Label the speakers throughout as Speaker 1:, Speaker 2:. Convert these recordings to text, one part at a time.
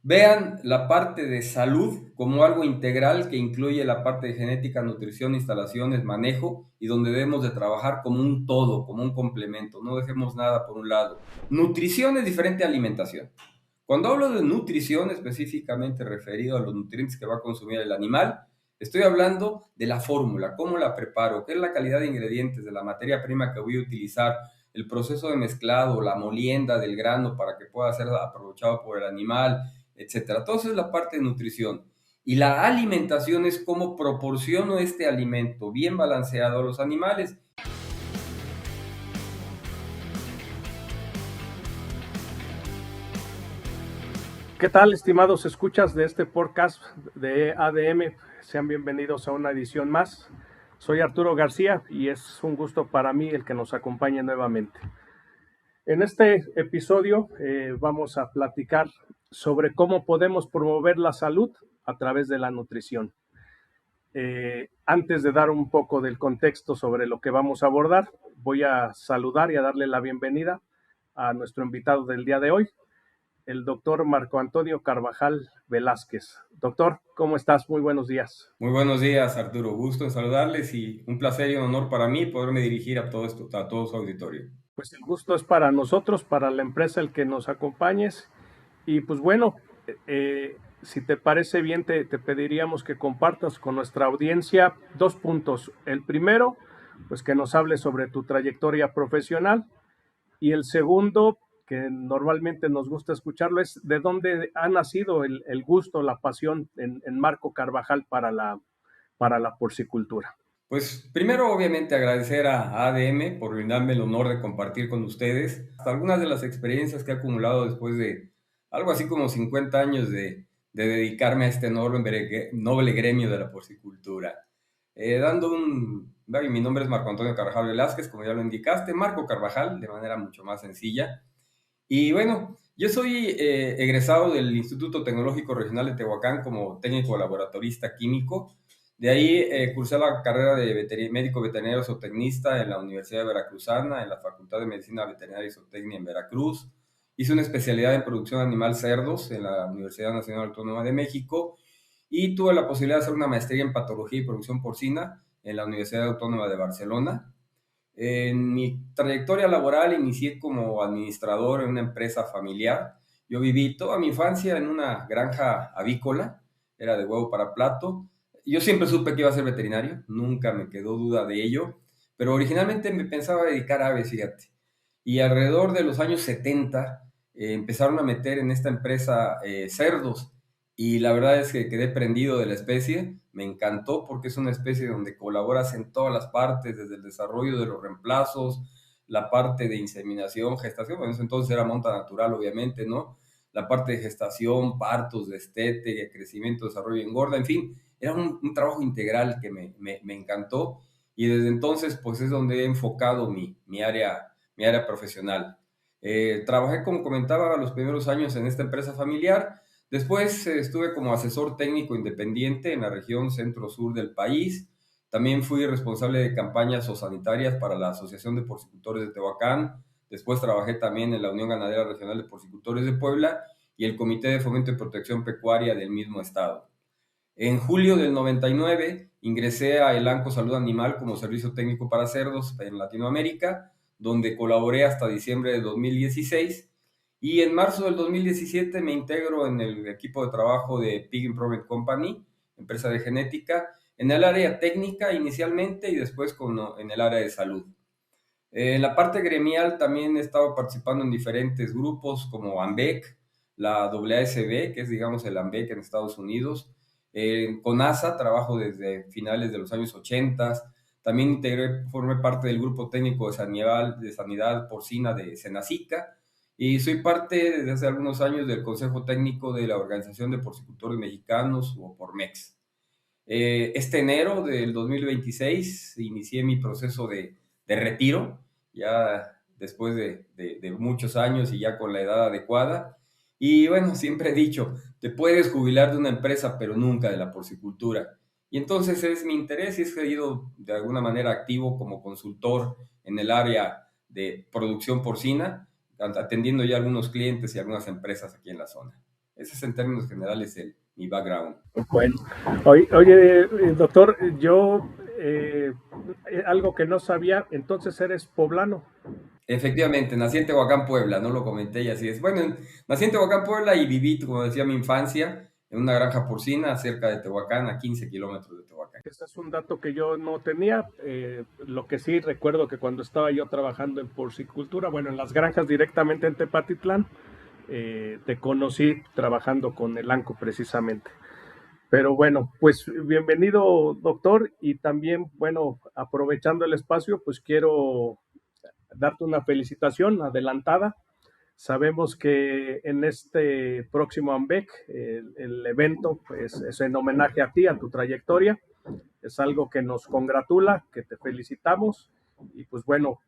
Speaker 1: Vean la parte de salud como algo integral que incluye la parte de genética, nutrición, instalaciones, manejo y donde debemos de trabajar como un todo, como un complemento, no dejemos nada por un lado. Nutrición es diferente a alimentación. Cuando hablo de nutrición específicamente referido a los nutrientes que va a consumir el animal, estoy hablando de la fórmula, cómo la preparo, qué es la calidad de ingredientes, de la materia prima que voy a utilizar, el proceso de mezclado, la molienda del grano para que pueda ser aprovechado por el animal, etcétera. Todo eso es la parte de nutrición. Y la alimentación es cómo proporciono este alimento bien balanceado a los animales.
Speaker 2: ¿Qué tal, estimados escuchas de este podcast de ADM? Sean bienvenidos a una edición más. Soy Arturo García y es un gusto para mí el que nos acompañe nuevamente. En este episodio vamos a platicar sobre cómo podemos promover la salud a través de la nutrición. Antes de dar un poco del contexto sobre lo que vamos a abordar, voy a saludar y a darle la bienvenida a nuestro invitado del día de hoy, el doctor Marco Antonio Carvajal Velázquez. Doctor, ¿cómo estás? Muy buenos días.
Speaker 1: Muy buenos días, Arturo. Gusto en saludarles y un placer y un honor para mí poderme dirigir a a todo su auditorio.
Speaker 2: Pues el gusto es para nosotros, para la empresa, el que nos acompañes. Y pues bueno, si te parece bien, te pediríamos que compartas con nuestra audiencia dos puntos. El primero, pues que nos hables sobre tu trayectoria profesional. Y el segundo, que normalmente nos gusta escucharlo, es de dónde ha nacido el gusto, la pasión en Marco Carvajal para la porcicultura.
Speaker 1: Pues primero, obviamente, agradecer a ADM por brindarme el honor de compartir con ustedes algunas de las experiencias que he acumulado después de algo así como 50 años de dedicarme a este noble gremio de la porcicultura. Mi nombre es Marco Antonio Carvajal Velázquez, como ya lo indicaste, Marco Carvajal, de manera mucho más sencilla. Y bueno, yo soy egresado del Instituto Tecnológico Regional de Tehuacán como técnico laboratorista químico. De ahí cursé la carrera de médico veterinario zootecnista en la Universidad de Veracruzana, en la Facultad de Medicina Veterinaria y Zootecnia en Veracruz. Hice una especialidad en producción animal cerdos en la Universidad Nacional Autónoma de México y tuve la posibilidad de hacer una maestría en patología y producción porcina en la Universidad Autónoma de Barcelona. En mi trayectoria laboral inicié como administrador en una empresa familiar. Yo viví toda mi infancia en una granja avícola, era de huevo para plato. Yo siempre supe que iba a ser veterinario, nunca me quedó duda de ello, pero originalmente me pensaba dedicar a aves, fíjate. Y alrededor de los años 70 empezaron a meter en esta empresa cerdos y la verdad es que quedé prendido de la especie, me encantó porque es una especie donde colaboras en todas las partes, desde el desarrollo de los reemplazos, la parte de inseminación, gestación, bueno, en ese entonces era monta natural, obviamente, ¿no? La parte de gestación, partos, destete, crecimiento, desarrollo y engorda, en fin, era un trabajo integral que me encantó y desde entonces pues es donde he enfocado mi área profesional. Trabajé, como comentaba, los primeros años en esta empresa familiar. Después estuve como asesor técnico independiente en la región centro-sur del país. También fui responsable de campañas zoosanitarias para la Asociación de Porcicultores de Tehuacán. Después trabajé también en la Unión Ganadera Regional de Porcicultores de Puebla y el Comité de Fomento y Protección Pecuaria del mismo estado. En julio del 99 ingresé a Elanco Salud Animal como servicio técnico para cerdos en Latinoamérica, donde colaboré hasta diciembre de 2016. Y en marzo del 2017 me integro en el equipo de trabajo de Pig Improvement Company, empresa de genética, en el área técnica inicialmente y después en el área de salud. En la parte gremial también he estado participando en diferentes grupos como AMBEC, la AASB, que es digamos el AMBEC en Estados Unidos. Con ASA trabajo desde finales de los años 80. También formé parte del grupo técnico de sanidad porcina de Senacica y soy parte desde hace algunos años del Consejo Técnico de la Organización de Porcicultores Mexicanos o Pormex. Este enero del 2026 inicié mi proceso de retiro, ya después de muchos años y ya con la edad adecuada. Y bueno, siempre he dicho, te puedes jubilar de una empresa, pero nunca de la porcicultura. Y entonces es mi interés y he seguido de alguna manera activo como consultor en el área de producción porcina, atendiendo ya algunos clientes y algunas empresas aquí en la zona. Ese es en términos generales mi background.
Speaker 2: Bueno, oye, doctor, yo algo que no sabía, entonces eres poblano.
Speaker 1: Efectivamente, nací en Tehuacán, Puebla, no lo comenté y así es. Bueno, nací en Tehuacán, Puebla y viví, como decía, mi infancia en una granja porcina cerca de Tehuacán, a 15 kilómetros de Tehuacán.
Speaker 2: Ese es un dato que yo no tenía. Lo que sí recuerdo que cuando estaba yo trabajando en porcicultura, bueno, en las granjas directamente en Tepatitlán, te conocí trabajando con el ANCO precisamente. Pero bueno, pues bienvenido, doctor, y también, bueno, aprovechando el espacio, pues quiero darte una felicitación adelantada. Sabemos que en este próximo AMBEC, el evento pues, es en homenaje a ti, a tu trayectoria. Es algo que nos congratula, que te felicitamos. Y pues bueno,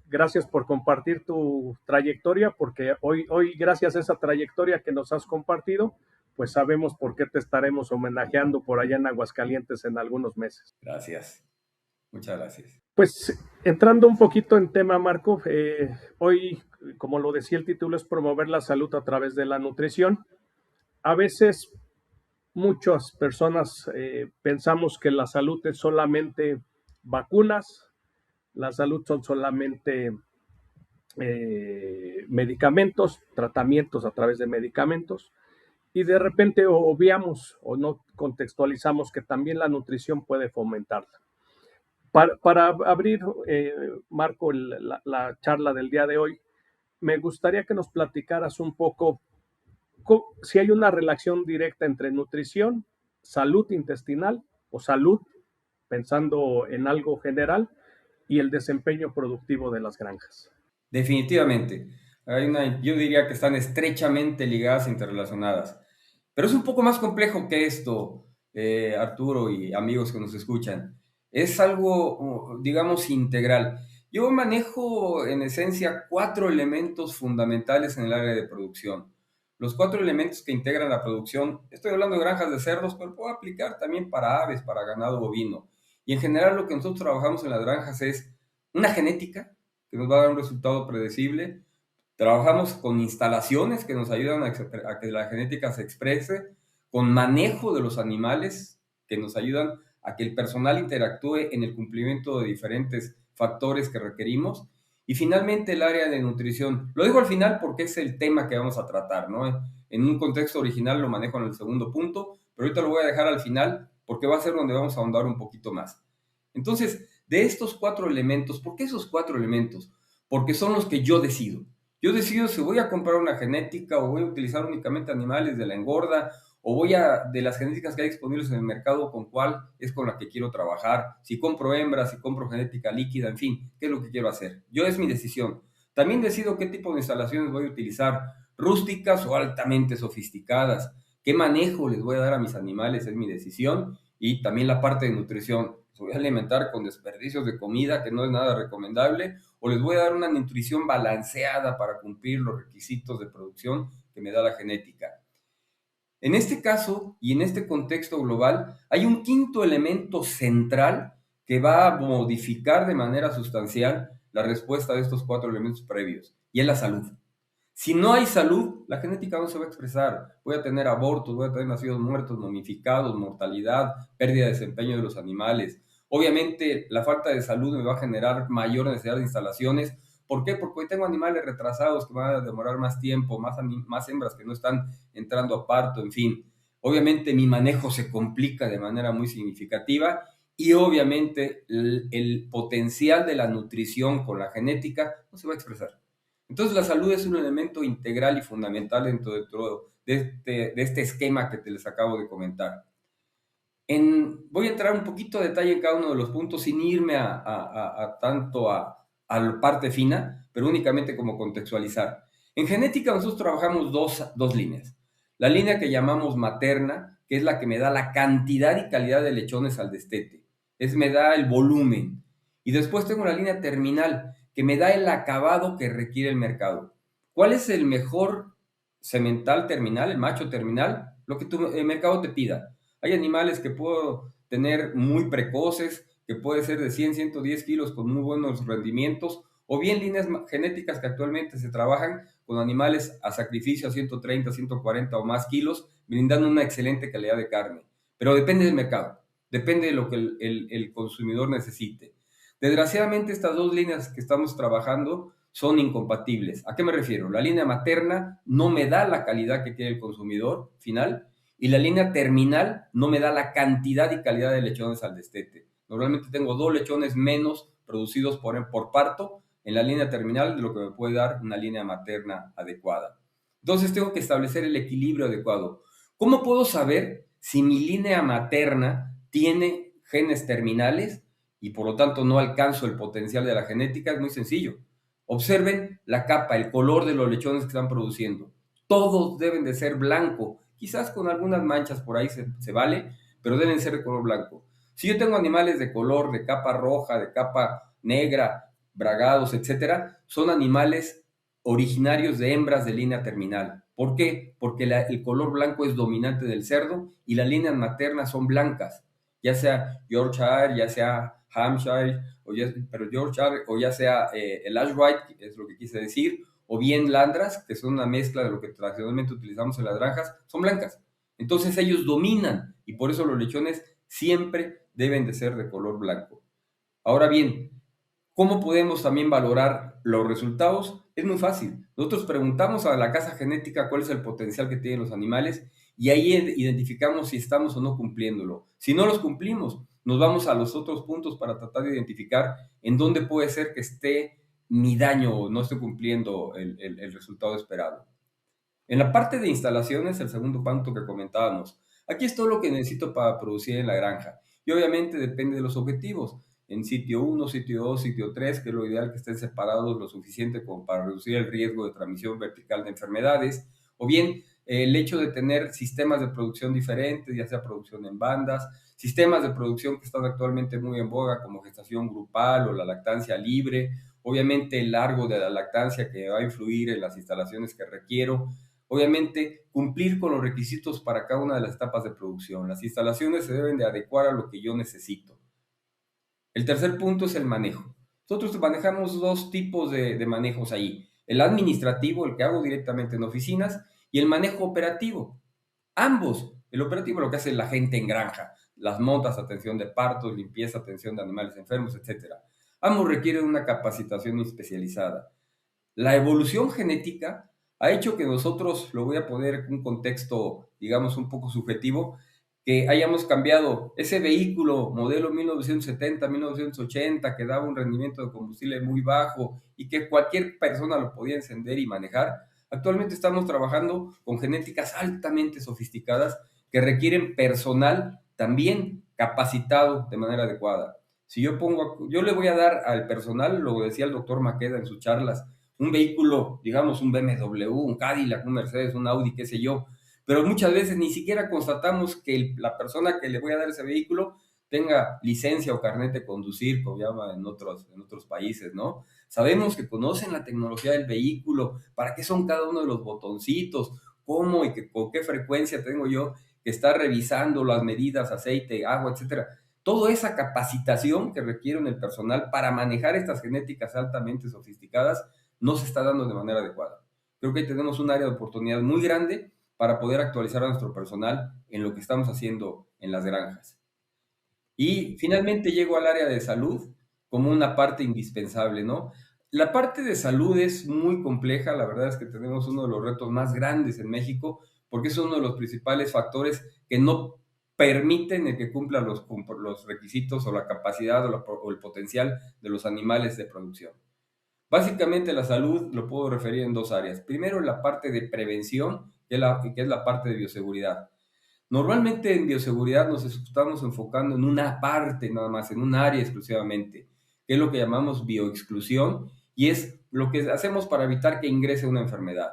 Speaker 2: gracias por compartir tu trayectoria, porque hoy, gracias a esa trayectoria que nos has compartido, pues sabemos por qué te estaremos homenajeando por allá en Aguascalientes en algunos meses.
Speaker 1: Gracias, muchas gracias.
Speaker 2: Pues entrando un poquito en tema, Marco, hoy, como lo decía el título, es promover la salud a través de la nutrición. A veces muchas personas pensamos que la salud es solamente vacunas, la salud son solamente medicamentos, tratamientos a través de medicamentos, y de repente obviamos o no contextualizamos que también la nutrición puede fomentarla. Para abrir, Marco, la charla del día de hoy, me gustaría que nos platicaras un poco si hay una relación directa entre nutrición, salud intestinal o salud, pensando en algo general, y el desempeño productivo de las granjas.
Speaker 1: Definitivamente. Yo diría que están estrechamente ligadas e interrelacionadas. Pero es un poco más complejo que esto, Arturo y amigos que nos escuchan. Es algo, digamos, integral. Yo manejo en esencia 4 elementos fundamentales en el área de producción. Los 4 elementos que integran la producción, estoy hablando de granjas de cerdos, pero puedo aplicar también para aves, para ganado bovino. Y en general lo que nosotros trabajamos en las granjas es una genética que nos va a dar un resultado predecible. Trabajamos con instalaciones que nos ayudan a que la genética se exprese, con manejo de los animales que nos ayudan a que el personal interactúe en el cumplimiento de diferentes factores que requerimos. Y finalmente el área de nutrición. Lo digo al final porque es el tema que vamos a tratar, ¿no? En un contexto original lo manejo en el segundo punto, pero ahorita lo voy a dejar al final porque va a ser donde vamos a ahondar un poquito más. Entonces, de estos 4 elementos, ¿por qué esos 4 elementos? Porque son los que yo decido. Yo decido si voy a comprar una genética o voy a utilizar únicamente animales de la engorda o de las genéticas que hay disponibles en el mercado, con cuál es con la que quiero trabajar, si compro hembras, si compro genética líquida, en fin, qué es lo que quiero hacer. Yo es mi decisión. También decido qué tipo de instalaciones voy a utilizar, rústicas o altamente sofisticadas. ¿Qué manejo les voy a dar a mis animales? Es mi decisión. Y también la parte de nutrición. ¿Les voy a alimentar con desperdicios de comida, que no es nada recomendable? ¿O les voy a dar una nutrición balanceada para cumplir los requisitos de producción que me da la genética? En este caso y en este contexto global, hay un quinto elemento central que va a modificar de manera sustancial la respuesta de estos 4 elementos previos, y es la salud. Si no hay salud, la genética no se va a expresar. Voy a tener abortos, voy a tener nacidos muertos, momificados, mortalidad, pérdida de desempeño de los animales. Obviamente, la falta de salud me va a generar mayor necesidad de instalaciones. ¿Por qué? Porque hoy tengo animales retrasados que van a demorar más tiempo, más hembras que no están entrando a parto, en fin. Obviamente mi manejo se complica de manera muy significativa y obviamente el potencial de la nutrición con la genética no se va a expresar. Entonces la salud es un elemento integral y fundamental dentro de este esquema que te les acabo de comentar. Voy a entrar un poquito de detalle en cada uno de los puntos sin irme tanto a la parte fina, pero únicamente como contextualizar. En genética nosotros trabajamos dos líneas. La línea que llamamos materna, que es la que me da la cantidad y calidad de lechones al destete. Me da el volumen. Y después tengo la línea terminal, que me da el acabado que requiere el mercado. ¿Cuál es el mejor semental terminal, el macho terminal? Lo que el mercado te pida. Hay animales que puedo tener muy precoces, que puede ser de 100, 110 kilos con muy buenos rendimientos, o bien líneas genéticas que actualmente se trabajan con animales a sacrificio a 130, 140 o más kilos, brindando una excelente calidad de carne. Pero depende del mercado, depende de lo que el consumidor necesite. Desgraciadamente, estas dos líneas que estamos trabajando son incompatibles. ¿A qué me refiero? La línea materna no me da la calidad que quiere el consumidor final y la línea terminal no me da la cantidad y calidad de lechones al destete. Normalmente tengo 2 lechones menos producidos por parto en la línea terminal de lo que me puede dar una línea materna adecuada. Entonces tengo que establecer el equilibrio adecuado. ¿Cómo puedo saber si mi línea materna tiene genes terminales y por lo tanto no alcanzo el potencial de la genética? Es muy sencillo. Observen la capa, el color de los lechones que están produciendo. Todos deben de ser blanco, quizás con algunas manchas por ahí se vale, pero deben ser de color blanco. Si yo tengo animales de color, de capa roja, de capa negra, bragados, etcétera, son animales originarios de hembras de línea terminal. ¿Por qué? Porque el color blanco es dominante del cerdo y las líneas maternas son blancas, ya sea Yorkshire, ya sea Hampshire, pero Yorkshire, o ya sea el Ashbright, es lo que quise decir, o bien Landras, que son una mezcla de lo que tradicionalmente utilizamos en las granjas, son blancas. Entonces ellos dominan y por eso los lechones siempre deben de ser de color blanco. Ahora bien, ¿cómo podemos también valorar los resultados? Es muy fácil. Nosotros preguntamos a la casa genética cuál es el potencial que tienen los animales y ahí identificamos si estamos o no cumpliéndolo. Si no los cumplimos, nos vamos a los otros puntos para tratar de identificar en dónde puede ser que esté mi daño o no esté cumpliendo el resultado esperado. En la parte de instalaciones, el segundo punto que comentábamos, aquí es todo lo que necesito para producir en la granja. Y obviamente depende de los objetivos. En sitio 1, sitio 2, sitio 3, que es lo ideal que estén separados lo suficiente como para reducir el riesgo de transmisión vertical de enfermedades. O bien el hecho de tener sistemas de producción diferentes, ya sea producción en bandas, sistemas de producción que están actualmente muy en boga, como gestación grupal o la lactancia libre. Obviamente el largo de la lactancia que va a influir en las instalaciones que requiero. Obviamente, cumplir con los requisitos para cada una de las etapas de producción. Las instalaciones se deben de adecuar a lo que yo necesito. El tercer punto es el manejo. Nosotros manejamos dos tipos de manejos ahí. El administrativo, el que hago directamente en oficinas, y el manejo operativo. Ambos. El operativo lo que hace la gente en granja. Las montas, atención de partos, limpieza, atención de animales enfermos, etc. Ambos requieren una capacitación especializada. La evolución genética ha hecho que nosotros, lo voy a poner en un contexto, digamos, un poco subjetivo, que hayamos cambiado ese vehículo modelo 1970, 1980, que daba un rendimiento de combustible muy bajo y que cualquier persona lo podía encender y manejar. Actualmente estamos trabajando con genéticas altamente sofisticadas que requieren personal también capacitado de manera adecuada. Si yo le voy a dar al personal, lo decía el doctor Maqueda en sus charlas, un vehículo, digamos un BMW, un Cadillac, un Mercedes, un Audi, qué sé yo, pero muchas veces ni siquiera constatamos que la persona que le voy a dar ese vehículo tenga licencia o carnet de conducir, como llama en otros países, ¿no? Sabemos que conocen la tecnología del vehículo, para qué son cada uno de los botoncitos, cómo y con qué frecuencia tengo yo que estar revisando las medidas, aceite, agua, etcétera. Toda esa capacitación que requiere el personal para manejar estas genéticas altamente sofisticadas no se está dando de manera adecuada. Creo que ahí tenemos un área de oportunidad muy grande para poder actualizar a nuestro personal en lo que estamos haciendo en las granjas. Y finalmente llego al área de salud como una parte indispensable, ¿no? La parte de salud es muy compleja, la verdad es que tenemos uno de los retos más grandes en México, porque es uno de los principales factores que no permiten el que cumplan los requisitos o la capacidad o el potencial de los animales de producción. Básicamente la salud lo puedo referir en dos áreas. Primero, la parte de prevención, que es la parte de bioseguridad. Normalmente en bioseguridad nos estamos enfocando en una parte nada más, en un área exclusivamente, que es lo que llamamos bioexclusión, y es lo que hacemos para evitar que ingrese una enfermedad.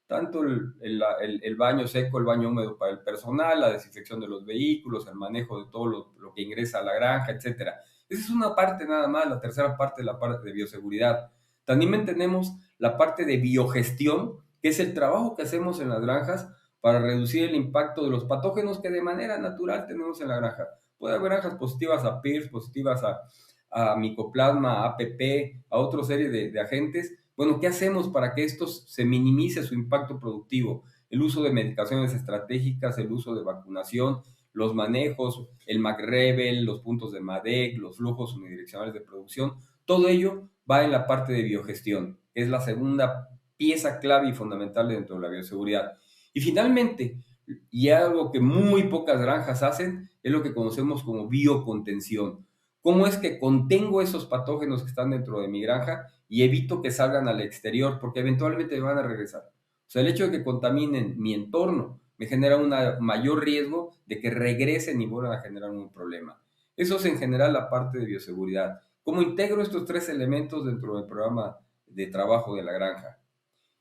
Speaker 1: Tanto el baño seco, el baño húmedo para el personal, la desinfección de los vehículos, el manejo de todo lo que ingresa a la granja, etc. Esa es una parte nada más, la tercera parte es la parte de bioseguridad. También tenemos la parte de biogestión, que es el trabajo que hacemos en las granjas para reducir el impacto de los patógenos que de manera natural tenemos en la granja. Puede haber granjas positivas a PIRS, positivas a micoplasma, a APP, a otra serie de agentes, Bueno, ¿qué hacemos para que esto se minimice su impacto productivo? El uso de medicaciones estratégicas, el uso de vacunación, los manejos, el MacRebel, los puntos de MADEC, los flujos unidireccionales de producción, todo ello va en la parte de biogestión, que es la segunda pieza clave y fundamental dentro de la bioseguridad. Y finalmente, y algo que muy pocas granjas hacen, es lo que conocemos como biocontención. ¿Cómo es que contengo esos patógenos que están dentro de mi granja y evito que salgan al exterior? Porque eventualmente me van a regresar. O sea, el hecho de que contaminen mi entorno me genera un mayor riesgo de que regresen y vuelvan a generar un problema. Eso es en general la parte de bioseguridad. ¿Cómo integro estos tres elementos dentro del programa de trabajo de la granja?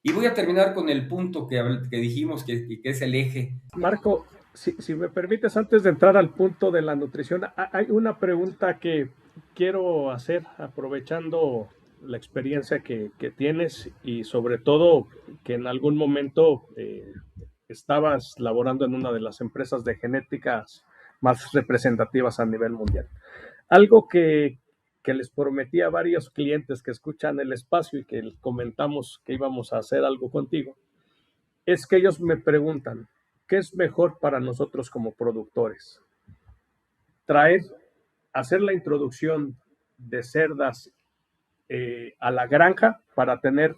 Speaker 1: Y voy a terminar con el punto que dijimos que es el eje.
Speaker 2: Marco, si me permites, antes de entrar al punto de la nutrición, hay una pregunta que quiero hacer aprovechando la experiencia que tienes y sobre todo que en algún momento estabas laborando en una de las empresas de genéticas más representativas a nivel mundial. Algo que les prometí a varios clientes que escuchan el espacio y que les comentamos que íbamos a hacer algo contigo, es que ellos me preguntan, ¿qué es mejor para nosotros como productores? Traer, hacer la introducción de cerdas a la granja para tener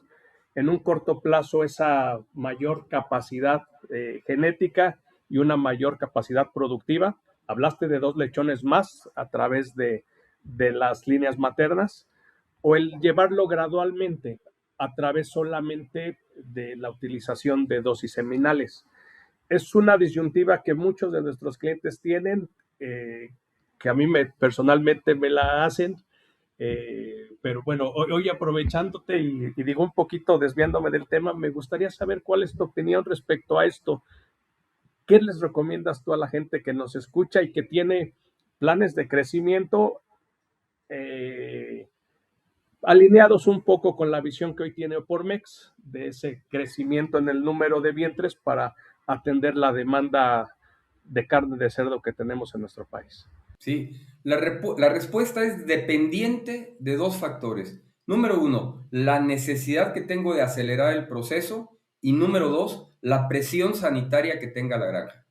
Speaker 2: en un corto plazo esa mayor capacidad genética y una mayor capacidad productiva. Hablaste de 2 lechones más a través de las líneas maternas, o el llevarlo gradualmente a través solamente de la utilización de dosis seminales. Es una disyuntiva que muchos de nuestros clientes tienen, que a mí personalmente me la hacen, pero bueno, hoy aprovechándote y digo un poquito desviándome del tema, me gustaría saber cuál es tu opinión respecto a esto. ¿Qué les recomiendas tú a la gente que nos escucha y que tiene planes de crecimiento eh, alineados un poco con la visión que hoy tiene Opormex de ese crecimiento en el número de vientres para atender la demanda de carne de cerdo que tenemos en nuestro país?
Speaker 1: ¿Sí? La respuesta es dependiente de dos factores. Número uno, la necesidad que tengo de acelerar el proceso y número dos, la presión sanitaria que tenga la granja.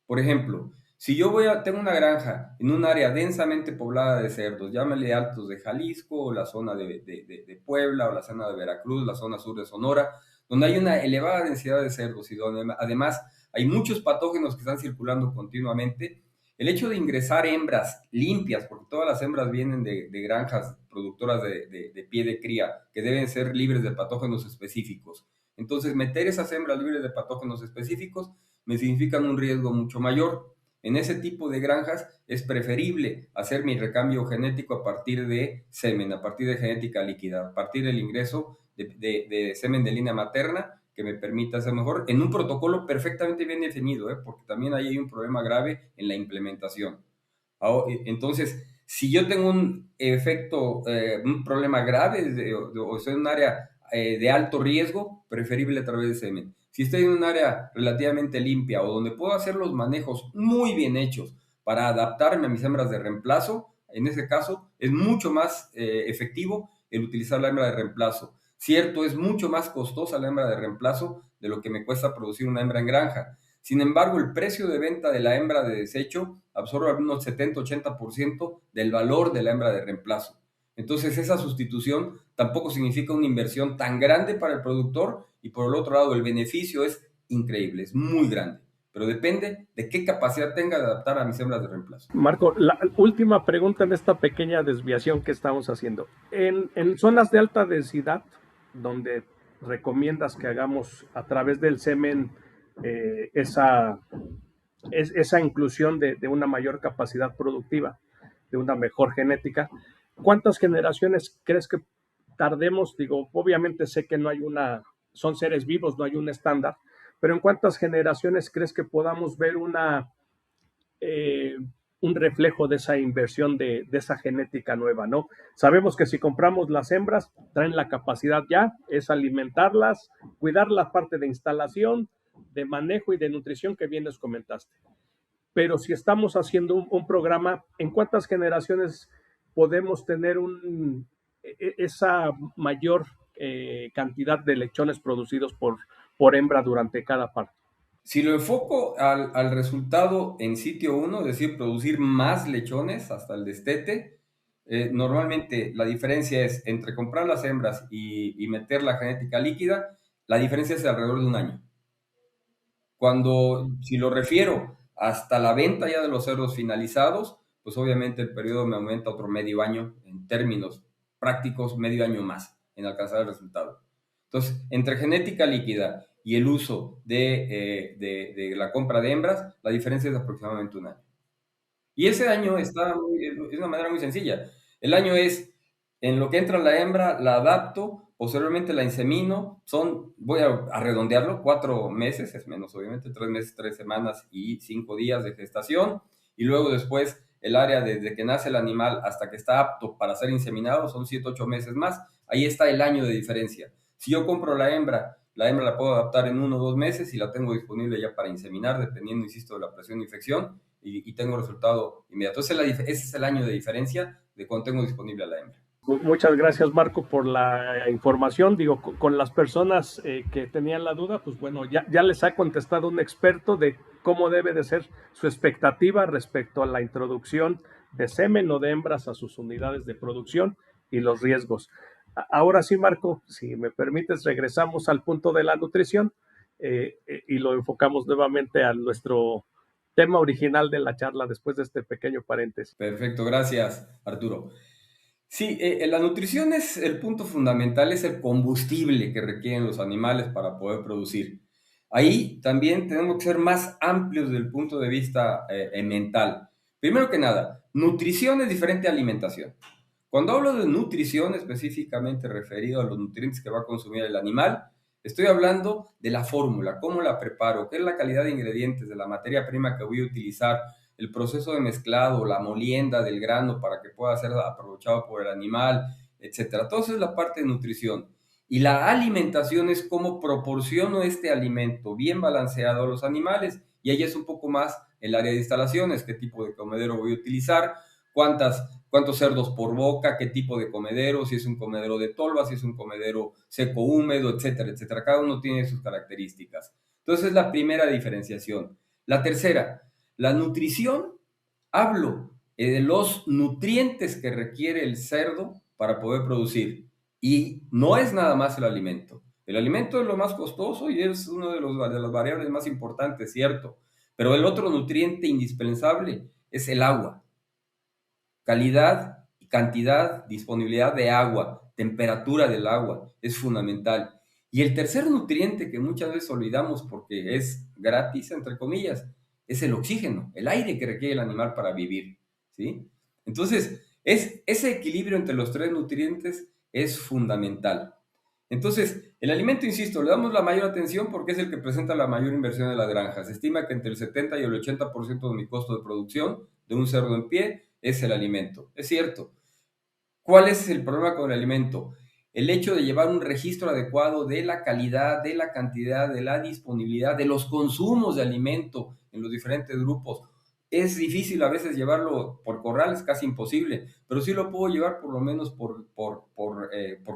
Speaker 1: Por ejemplo, si yo tengo una granja en un área densamente poblada de cerdos, llámale Altos de Jalisco, o la zona de Puebla, o la zona de Veracruz, la zona sur de Sonora, donde hay una elevada densidad de cerdos y donde además hay muchos patógenos que están circulando continuamente, el hecho de ingresar hembras limpias, porque todas las hembras vienen de granjas productoras de pie de cría, que deben ser libres de patógenos específicos. Entonces, meter esas hembras libres de patógenos específicos me significan un riesgo mucho mayor. En ese tipo de granjas es preferible hacer mi recambio genético a partir de semen, a partir de genética líquida, a partir del ingreso de semen de línea materna que me permita ser mejor en un protocolo perfectamente bien definido, porque también ahí hay un problema grave en la implementación. Entonces, si yo tengo un efecto, un problema grave o estoy en un área de alto riesgo, preferible a través de semen. Si estoy en un área relativamente limpia o donde puedo hacer los manejos muy bien hechos para adaptarme a mis hembras de reemplazo, en ese caso es mucho más efectivo el utilizar la hembra de reemplazo. Cierto, es mucho más costosa la hembra de reemplazo de lo que me cuesta producir una hembra en granja. Sin embargo, el precio de venta de la hembra de desecho absorbe unos 70-80% del valor de la hembra de reemplazo. Entonces, esa sustitución tampoco significa una inversión tan grande para el productor y por el otro lado, el beneficio es increíble, es muy grande, pero depende de qué capacidad tenga de adaptar a mis hembras de reemplazo.
Speaker 2: Marco, la última pregunta en esta pequeña desviación que estamos haciendo. En zonas de alta densidad, donde recomiendas que hagamos a través del semen esa inclusión de una mayor capacidad productiva, de una mejor genética, ¿cuántas generaciones crees que tardemos? Digo, obviamente sé que no hay son seres vivos, no hay un estándar, pero ¿en cuántas generaciones crees que podamos ver eh, un reflejo de esa inversión de esa genética nueva, ¿no? Sabemos que si compramos las hembras, traen la capacidad ya, es alimentarlas, cuidar la parte de instalación, de manejo y de nutrición que bien les comentaste. Pero si estamos haciendo un programa, ¿en cuántas generaciones podemos tener esa mayor cantidad de lechones producidos por hembra durante cada parto.
Speaker 1: Si lo enfoco al resultado en sitio 1, es decir, producir más lechones hasta el destete, normalmente la diferencia es entre comprar las hembras y meter la genética líquida, la diferencia es de alrededor de un año. Si lo refiero hasta la venta ya de los cerdos finalizados, pues obviamente el periodo me aumenta otro medio año, en términos prácticos, medio año más en alcanzar el resultado. Entonces, entre genética líquida y el uso de la compra de hembras, la diferencia es aproximadamente un año. Y ese año es una manera muy sencilla. El año es, en lo que entra la hembra, la adapto, posteriormente la insemino, voy a redondearlo, 4 meses, es menos obviamente, 3 meses, 3 semanas y 5 días de gestación, y luego después el área desde que nace el animal hasta que está apto para ser inseminado son 7, 8 meses más, ahí está el año de diferencia. Si yo compro la hembra la puedo adaptar en 1 o 2 meses y la tengo disponible ya para inseminar, dependiendo, insisto, de la presión de infección, y tengo resultado inmediato. Ese es el año de diferencia de cuando tengo disponible a la hembra.
Speaker 2: Muchas gracias, Marco, por la información. Digo, con las personas que tenían la duda, pues bueno, ya les ha contestado un experto de cómo debe de ser su expectativa respecto a la introducción de semen o de hembras a sus unidades de producción y los riesgos. Ahora sí, Marco, si me permites, regresamos al punto de la nutrición y lo enfocamos nuevamente a nuestro tema original de la charla después de este pequeño paréntesis.
Speaker 1: Perfecto, gracias, Arturo. Sí, la nutrición es el punto fundamental, es el combustible que requieren los animales para poder producir. Ahí también tenemos que ser más amplios desde el punto de vista mental. Primero que nada, nutrición es diferente a alimentación. Cuando hablo de nutrición específicamente referido a los nutrientes que va a consumir el animal, estoy hablando de la fórmula, cómo la preparo, qué es la calidad de ingredientes, de la materia prima que voy a utilizar, el proceso de mezclado, la molienda del grano para que pueda ser aprovechado por el animal, etcétera. Todo eso es la parte de nutrición. Y la alimentación es cómo proporciono este alimento bien balanceado a los animales. Y ahí es un poco más el área de instalaciones, qué tipo de comedero voy a utilizar, cuántos cerdos por boca, qué tipo de comedero, si es un comedero de tolva, si es un comedero seco húmedo, etcétera, etcétera. Cada uno tiene sus características. Entonces es la primera diferenciación. La tercera, la nutrición, hablo de los nutrientes que requiere el cerdo para poder producir. Y no es nada más el alimento. El alimento es lo más costoso y es una de las variables más importantes, cierto. Pero el otro nutriente indispensable es el agua. Calidad, cantidad, disponibilidad de agua, temperatura del agua, es fundamental. Y el tercer nutriente que muchas veces olvidamos porque es gratis, entre comillas, es el oxígeno, el aire que requiere el animal para vivir, ¿sí? Entonces, ese equilibrio entre los tres nutrientes es fundamental. Entonces, el alimento, insisto, le damos la mayor atención porque es el que presenta la mayor inversión de las granjas. Se estima que entre el 70 y el 80% de mi costo de producción de un cerdo en pie es el alimento. Es cierto. ¿Cuál es el problema con el alimento? El hecho de llevar un registro adecuado de la calidad, de la cantidad, de la disponibilidad, de los consumos de alimento en los diferentes grupos. Es difícil a veces llevarlo por corral, es casi imposible, pero sí lo puedo llevar por lo menos por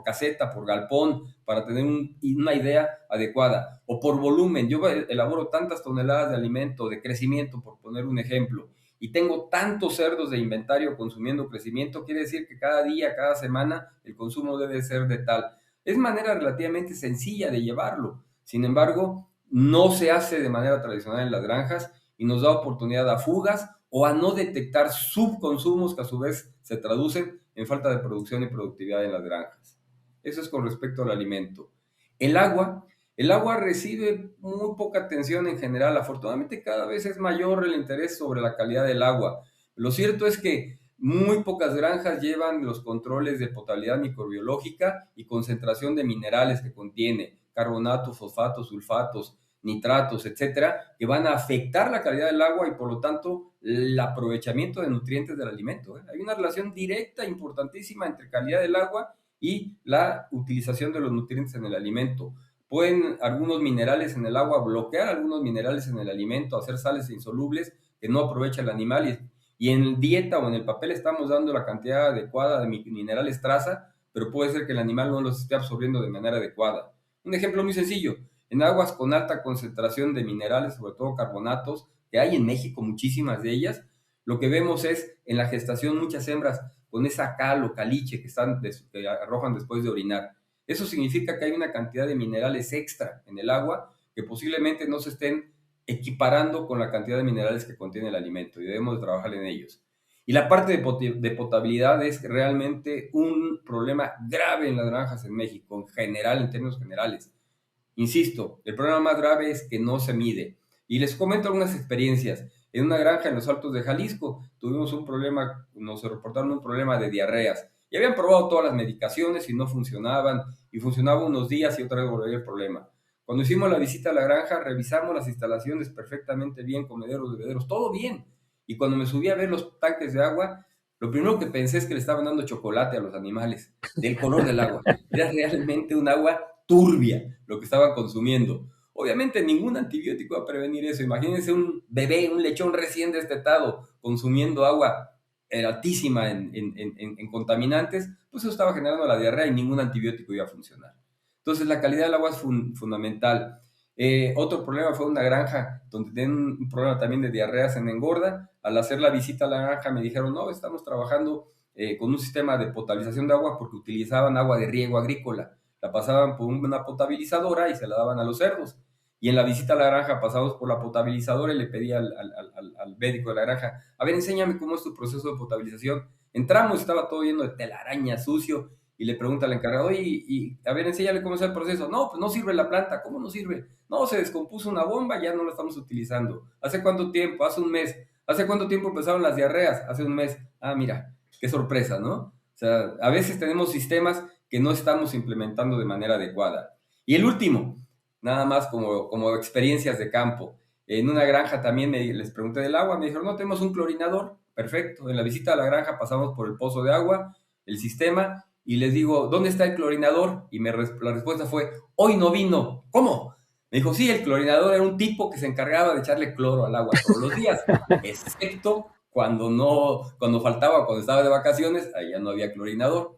Speaker 1: caseta, por galpón, para tener una idea adecuada. O por volumen. Yo elaboro tantas toneladas de alimento, de crecimiento, por poner un ejemplo, y tengo tantos cerdos de inventario consumiendo crecimiento, quiere decir que cada día, cada semana, el consumo debe ser de tal. Es manera relativamente sencilla de llevarlo. Sin embargo, no se hace de manera tradicional en las granjas y nos da oportunidad a fugas o a no detectar subconsumos que a su vez se traducen en falta de producción y productividad en las granjas. Eso es con respecto al alimento. El agua recibe muy poca atención en general. Afortunadamente cada vez es mayor el interés sobre la calidad del agua. Lo cierto es que muy pocas granjas llevan los controles de potabilidad microbiológica y concentración de minerales que contiene, carbonatos, fosfatos, sulfatos, nitratos, etcétera, que van a afectar la calidad del agua y por lo tanto el aprovechamiento de nutrientes del alimento. Hay una relación directa importantísima entre calidad del agua y la utilización de los nutrientes en el alimento. Pueden algunos minerales en el agua bloquear algunos minerales en el alimento, hacer sales insolubles que no aprovecha el animal y en dieta o en el papel estamos dando la cantidad adecuada de minerales traza, pero puede ser que el animal no los esté absorbiendo de manera adecuada. Un ejemplo muy sencillo, en aguas con alta concentración de minerales, sobre todo carbonatos, que hay en México muchísimas de ellas, lo que vemos es en la gestación muchas hembras con esa cal o caliche que arrojan después de orinar. Eso significa que hay una cantidad de minerales extra en el agua que posiblemente no se estén equiparando con la cantidad de minerales que contiene el alimento y debemos de trabajar en ellos. Y la parte de potabilidad es realmente un problema grave en las granjas en México, en general, en términos generales. Insisto, el problema más grave es que no se mide. Y les comento algunas experiencias. En una granja en los Altos de Jalisco tuvimos un problema, nos reportaron un problema de diarreas. Y habían probado todas las medicaciones y no funcionaban, y funcionaba unos días y otra vez volvía el problema. Cuando hicimos la visita a la granja, revisamos las instalaciones perfectamente bien, comederos, bebederos, todo bien. Y cuando me subí a ver los tanques de agua, lo primero que pensé es que le estaban dando chocolate a los animales, del color del agua. Era realmente un agua turbia lo que estaban consumiendo. Obviamente ningún antibiótico va a prevenir eso. Imagínense un bebé, un lechón recién destetado consumiendo agua altísima en contaminantes, pues eso estaba generando la diarrea y ningún antibiótico iba a funcionar. Entonces la calidad del agua es fundamental. Otro problema fue una granja donde tienen un problema también de diarreas en engorda. Al hacer la visita a la granja me dijeron, no, estamos trabajando con un sistema de potabilización de agua porque utilizaban agua de riego agrícola. La pasaban por una potabilizadora y se la daban a los cerdos. Y en la visita a la granja pasamos por la potabilizadora y le pedí al médico de la granja, a ver, enséñame cómo es tu proceso de potabilización. Entramos, estaba todo lleno de telaraña, sucio, y le pregunta al encargado, y a ver, enséñale cómo es el proceso. No, pues no sirve la planta. ¿Cómo no sirve? No, se descompuso una bomba, ya no la estamos utilizando. ¿Hace cuánto tiempo? Hace un mes. ¿Hace cuánto tiempo empezaron las diarreas? Hace un mes. Ah, mira, qué sorpresa, ¿no? O sea, a veces tenemos sistemas que no estamos implementando de manera adecuada. Y el último, nada más como experiencias de campo. En una granja también les pregunté del agua, me dijeron, no, tenemos un clorinador, perfecto. En la visita a la granja pasamos por el pozo de agua, el sistema, y les digo, ¿dónde está el clorinador? Y la respuesta fue, hoy no vino. ¿Cómo? Me dijo, sí, el clorinador era un tipo que se encargaba de echarle cloro al agua todos los días, excepto cuando faltaba, cuando estaba de vacaciones, allá no había clorinador.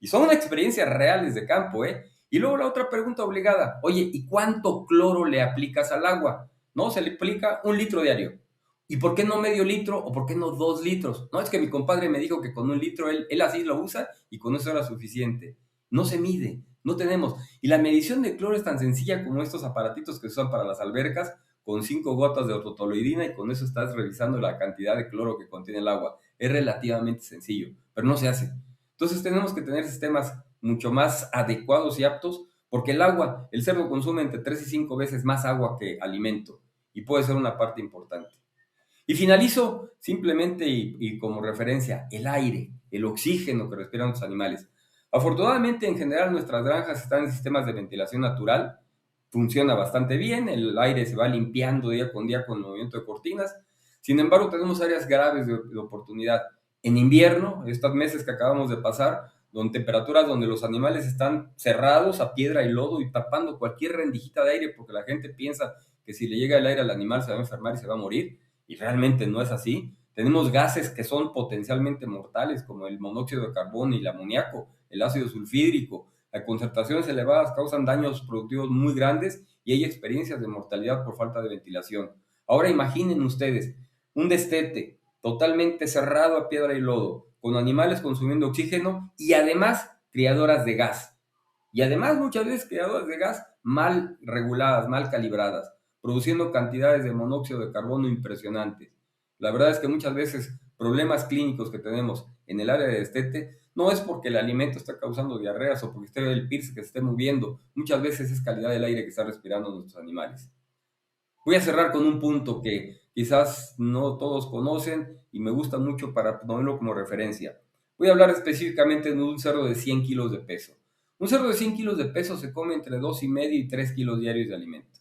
Speaker 1: Y son experiencias reales de campo, ¿eh? Y luego la otra pregunta obligada, oye, ¿y cuánto cloro le aplicas al agua? No, se le aplica 1 litro diario. ¿Y por qué no medio litro o por qué no 2 litros? No, es que mi compadre me dijo que con 1 litro él así lo usa y con eso era suficiente. No se mide, no tenemos. Y la medición de cloro es tan sencilla como estos aparatitos que se usan para las albercas, con 5 gotas de ortotoloidina y con eso estás revisando la cantidad de cloro que contiene el agua. Es relativamente sencillo, pero no se hace. Entonces tenemos que tener sistemas mucho más adecuados y aptos, porque el agua, el cerdo consume entre 3 y 5 veces más agua que alimento y puede ser una parte importante. Y finalizo simplemente y como referencia, el aire, el oxígeno que respiran los animales. Afortunadamente, en general, nuestras granjas están en sistemas de ventilación natural, funciona bastante bien, el aire se va limpiando día con el movimiento de cortinas. Sin embargo, tenemos áreas graves de oportunidad. En invierno, estos meses que acabamos de pasar, con temperaturas donde los animales están cerrados a piedra y lodo y tapando cualquier rendijita de aire porque la gente piensa que si le llega el aire al animal se va a enfermar y se va a morir, y realmente no es así. Tenemos gases que son potencialmente mortales, como el monóxido de carbono y el amoníaco, el ácido sulfídrico. A concentraciones elevadas causan daños productivos muy grandes y hay experiencias de mortalidad por falta de ventilación. Ahora imaginen ustedes un destete totalmente cerrado a piedra y lodo, con animales consumiendo oxígeno y además criadoras de gas. Y además muchas veces criadoras de gas mal reguladas, mal calibradas, produciendo cantidades de monóxido de carbono impresionantes. La verdad es que muchas veces problemas clínicos que tenemos en el área de destete no es porque el alimento está causando diarreas o porque esté el PIRS que se esté moviendo, muchas veces es calidad del aire que está respirando nuestros animales. Voy a cerrar con un punto que quizás no todos conocen y me gusta mucho para ponerlo como referencia. Voy a hablar específicamente de un cerdo de 100 kilos de peso. Un cerdo de 100 kilos de peso se come entre 2,5 y 3 kilos diarios de alimento.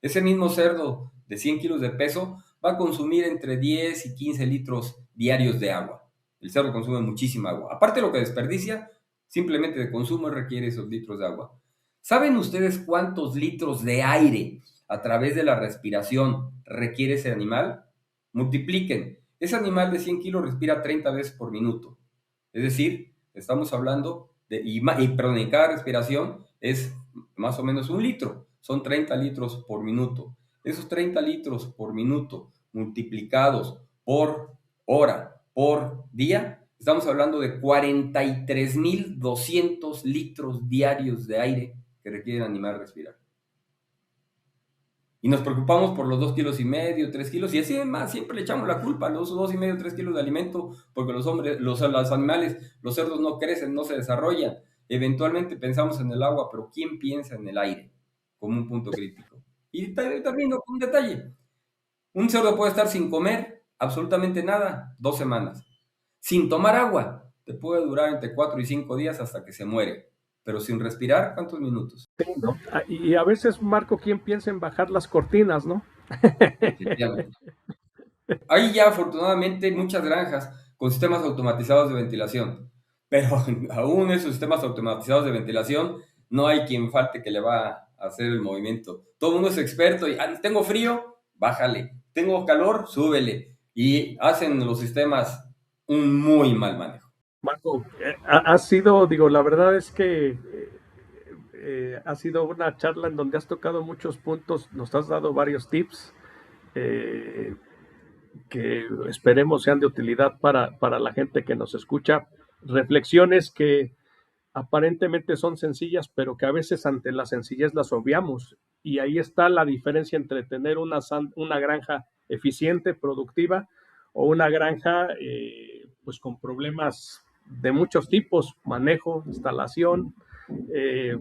Speaker 1: Ese mismo cerdo de 100 kilos de peso va a consumir entre 10 y 15 litros diarios de agua. El cerdo consume muchísima agua. Aparte de lo que desperdicia, simplemente de consumo requiere esos litros de agua. ¿Saben ustedes cuántos litros de aire a través de la respiración requiere ese animal? Multipliquen. Ese animal de 100 kilos respira 30 veces por minuto. Es decir, estamos hablando y cada respiración es más o menos 1 litro, son 30 litros por minuto. Esos 30 litros por minuto multiplicados por hora, por día, estamos hablando de 43,200 litros diarios de aire que requiere el animal respirar. Y nos preocupamos por los 2,5 kilos, 3 kilos, y así más, siempre le echamos la culpa a los 2,5, 3 kilos de alimento, porque los animales, los cerdos no crecen, no se desarrollan. Eventualmente pensamos en el agua, pero ¿quién piensa en el aire como un punto crítico? Y termino con un detalle. Un cerdo puede estar sin comer absolutamente nada 2 semanas. Sin tomar agua, te puede durar entre 4 y 5 días hasta que se muere. Pero sin respirar, ¿cuántos minutos?
Speaker 2: Sí, ¿no? Y a veces, Marco, ¿quién piensa en bajar las cortinas, no?
Speaker 1: Hay ya afortunadamente muchas granjas con sistemas automatizados de ventilación, pero aún esos sistemas automatizados de ventilación no hay quien falte que le va a hacer el movimiento. Todo el mundo es experto y tengo frío, bájale, tengo calor, súbele, y hacen los sistemas un muy mal manejo.
Speaker 2: Marco, ha sido, la verdad es que ha sido una charla en donde has tocado muchos puntos, nos has dado varios tips que esperemos sean de utilidad para la gente que nos escucha. Reflexiones que aparentemente son sencillas, pero que a veces ante la sencillez las obviamos. Y ahí está la diferencia entre tener una granja eficiente, productiva, o una granja pues con problemas de muchos tipos, manejo, instalación. Te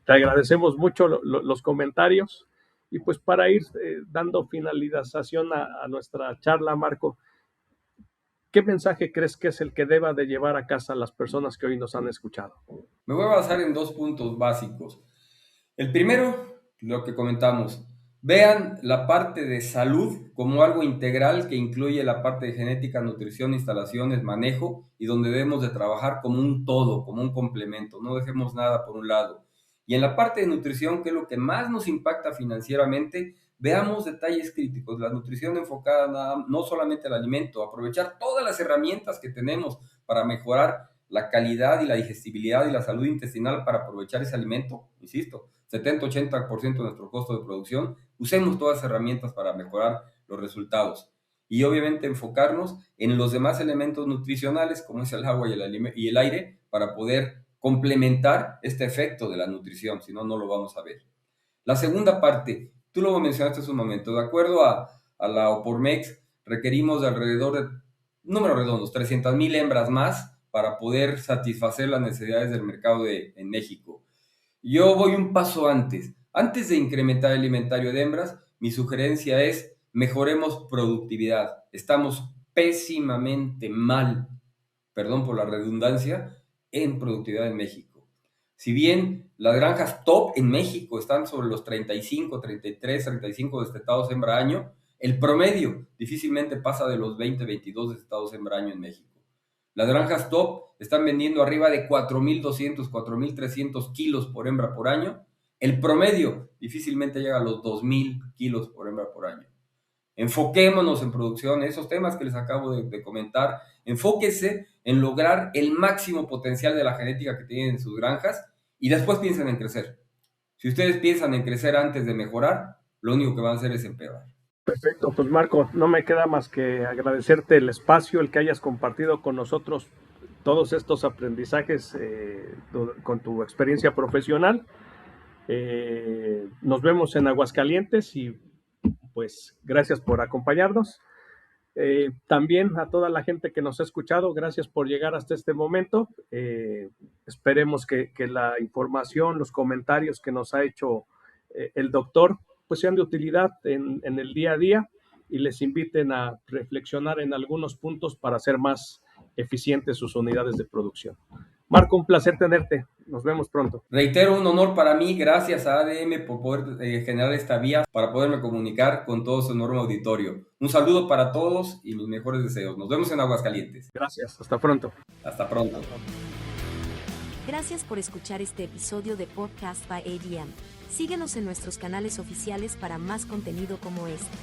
Speaker 2: agradecemos mucho los comentarios. Y pues para ir dando finalización a nuestra charla, Marco, ¿qué mensaje crees que es el que deba de llevar a casa las personas que hoy nos han escuchado?
Speaker 1: Me voy a basar en 2 puntos básicos. El primero, lo que comentamos, vean la parte de salud como algo integral que incluye la parte de genética, nutrición, instalaciones, manejo, y donde debemos de trabajar como un todo, como un complemento, no dejemos nada por un lado. Y en la parte de nutrición, que es lo que más nos impacta financieramente, veamos detalles críticos, la nutrición enfocada no solamente al alimento, aprovechar todas las herramientas que tenemos para mejorar la calidad y la digestibilidad y la salud intestinal para aprovechar ese alimento, insisto, 70-80% de nuestro costo de producción, usemos todas las herramientas para mejorar los resultados. Y obviamente enfocarnos en los demás elementos nutricionales, como es el agua y el aire, para poder complementar este efecto de la nutrición, si no, no lo vamos a ver. La segunda parte, tú lo mencionaste hace un momento, de acuerdo a la Opormex, requerimos de alrededor de, números redondos, 300,000 hembras más para poder satisfacer las necesidades del mercado en México. Yo voy un paso antes. Antes de incrementar el inventario de hembras, mi sugerencia es mejoremos productividad. Estamos pésimamente mal, perdón por la redundancia, en productividad en México. Si bien las granjas top en México están sobre los 35, 33, 35 destetados hembra año, el promedio difícilmente pasa de los 20, 22 destetados hembra año en México. Las granjas top están vendiendo arriba de 4,200, 4,300 kilos por hembra por año. El promedio difícilmente llega a los 2,000 kilos por hembra por año. Enfoquémonos en producción, esos temas que les acabo de comentar. Enfóquese en lograr el máximo potencial de la genética que tienen en sus granjas y después piensen en crecer. Si ustedes piensan en crecer antes de mejorar, lo único que van a hacer es empeorar.
Speaker 2: Perfecto, pues Marco, no me queda más que agradecerte el espacio, el que hayas compartido con nosotros todos estos aprendizajes con tu experiencia profesional. Nos vemos en Aguascalientes y pues gracias por acompañarnos. También a toda la gente que nos ha escuchado, gracias por llegar hasta este momento. Esperemos que la información, los comentarios que nos ha hecho el doctor, pues sean de utilidad en el día a día y les inviten a reflexionar en algunos puntos para hacer más eficientes sus unidades de producción. Marco, un placer tenerte. Nos vemos pronto.
Speaker 1: Reitero, un honor para mí. Gracias a ADM por poder generar esta vía para poderme comunicar con todo su enorme auditorio. Un saludo para todos y mis mejores deseos. Nos vemos en Aguascalientes.
Speaker 2: Gracias. Hasta pronto.
Speaker 1: Hasta pronto.
Speaker 3: Gracias por escuchar este episodio de Podcast by ADM. Síguenos en nuestros canales oficiales para más contenido como este.